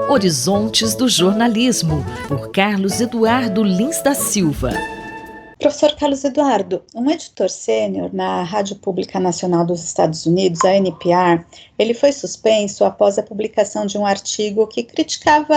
Horizontes do Jornalismo, por Carlos Eduardo Lins da Silva. Professor Carlos Eduardo, um editor sênior na Rádio Pública Nacional dos Estados Unidos, a NPR, ele foi suspenso após a publicação de um artigo que criticava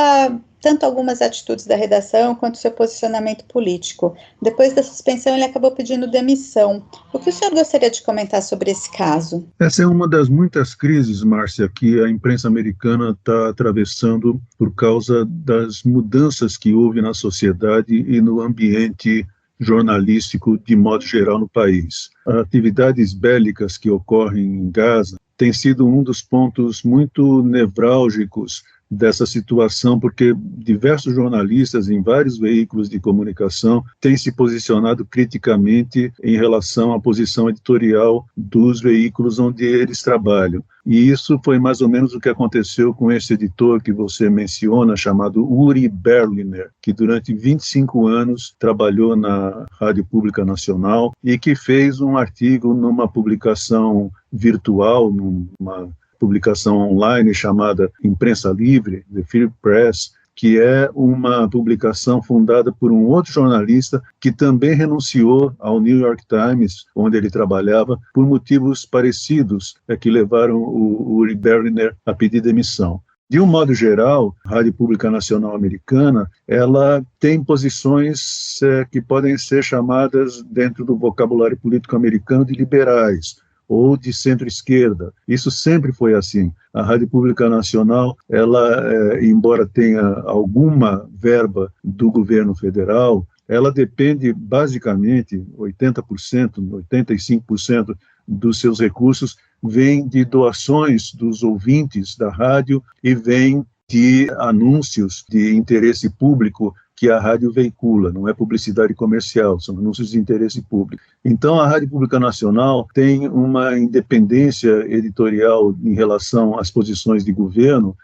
tanto algumas atitudes da redação quanto seu posicionamento político. Depois da suspensão, ele acabou pedindo demissão. O que o senhor gostaria de comentar sobre esse caso? Essa é uma das muitas crises, Márcia, que a imprensa americana está atravessando por causa das mudanças que houve na sociedade e no ambiente jornalístico de modo geral no país. As atividades bélicas que ocorrem em Gaza têm sido um dos pontos muito nevrálgicos dessa situação, porque diversos jornalistas em vários veículos de comunicação têm se posicionado criticamente em relação à posição editorial dos veículos onde eles trabalham. E isso foi mais ou menos o que aconteceu com esse editor que você menciona, chamado Uri Berliner, que durante 25 anos trabalhou na Rádio Pública Nacional e que fez um artigo numa publicação virtual, numa publicação online chamada Imprensa Livre, The Free Press, que é uma publicação fundada por um outro jornalista que também renunciou ao New York Times, onde ele trabalhava, por motivos parecidos, que levaram o Uri Berliner a pedir demissão. De um modo geral, a Rádio Pública Nacional Americana, ela tem posições que podem ser chamadas, dentro do vocabulário político americano, de liberais, ou de centro-esquerda. Isso sempre foi assim. A Rádio Pública Nacional, ela, embora tenha alguma verba do governo federal, ela depende basicamente, 80%, 85% dos seus recursos vem de doações dos ouvintes da rádio e vem de anúncios de interesse público que a rádio veicula, não é publicidade comercial, são anúncios de interesse público. Então, a Rádio Pública Nacional tem uma independência editorial em relação às posições de governo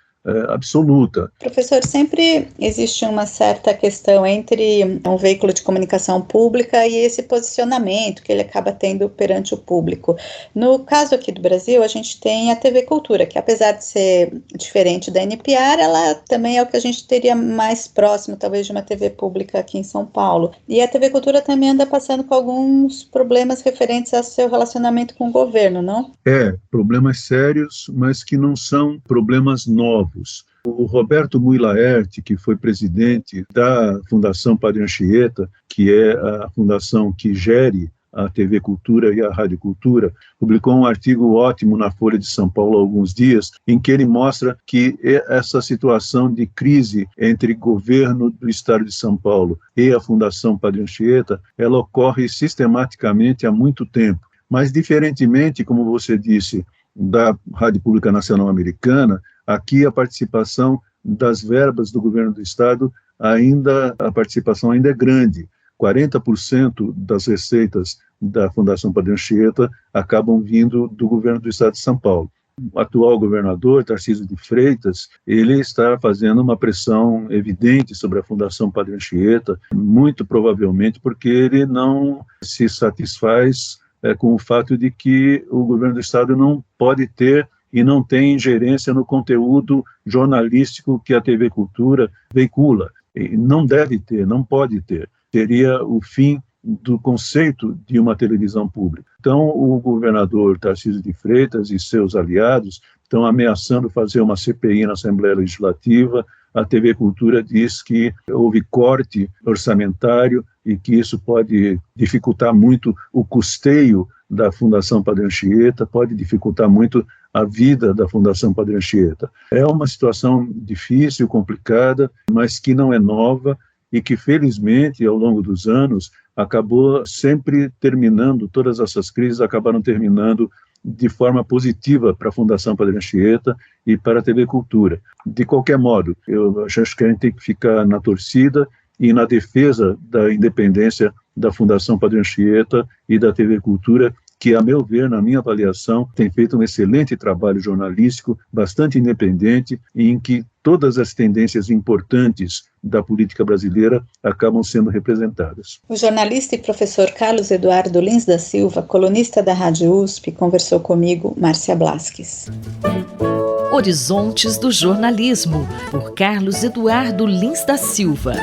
absoluta. Professor, sempre existe uma certa questão entre um veículo de comunicação pública e esse posicionamento que ele acaba tendo perante o público. No caso aqui do Brasil, a gente tem a TV Cultura, que apesar de ser diferente da NPR, ela também é o que a gente teria mais próximo, talvez, de uma TV pública aqui em São Paulo. E a TV Cultura também anda passando com alguns problemas referentes ao seu relacionamento com o governo, não? Problemas sérios, mas que não são problemas novos. O Roberto Mui Laerte, que foi presidente da Fundação Padre Anchieta, que é a fundação que gere a TV Cultura e a Rádio Cultura, publicou um artigo ótimo na Folha de São Paulo há alguns dias, em que ele mostra que essa situação de crise entre governo do Estado de São Paulo e a Fundação Padre Anchieta, ela ocorre sistematicamente há muito tempo. Mas, diferentemente, como você disse, da Rádio Pública Nacional Americana, aqui a participação das verbas do governo do Estado, a participação ainda é grande. 40% das receitas da Fundação Padre Anchieta acabam vindo do governo do Estado de São Paulo. O atual governador, Tarcísio de Freitas, ele está fazendo uma pressão evidente sobre a Fundação Padre Anchieta, muito provavelmente porque ele não se satisfaz com o fato de que o governo do Estado não pode ter e não tem ingerência no conteúdo jornalístico que a TV Cultura veicula. E não deve ter, não pode ter. Seria o fim do conceito de uma televisão pública. Então, o governador Tarcísio de Freitas e seus aliados estão ameaçando fazer uma CPI na Assembleia Legislativa. A TV Cultura diz que houve corte orçamentário e que isso pode dificultar muito o custeio da Fundação Padre Anchieta, pode dificultar muito a vida da Fundação Padre Anchieta. É uma situação difícil, complicada, mas que não é nova e que, felizmente, ao longo dos anos, acabou sempre terminando, todas essas crises acabaram terminando de forma positiva para a Fundação Padre Anchieta e para a TV Cultura. De qualquer modo, eu acho que a gente tem que ficar na torcida e na defesa da independência da Fundação Padre Anchieta e da TV Cultura, que, a meu ver, na minha avaliação, tem feito um excelente trabalho jornalístico, bastante independente, em que todas as tendências importantes da política brasileira acabam sendo representadas. O jornalista e professor Carlos Eduardo Lins da Silva, colunista da Rádio USP, conversou comigo, Márcia Blasques. Horizontes do Jornalismo, por Carlos Eduardo Lins da Silva.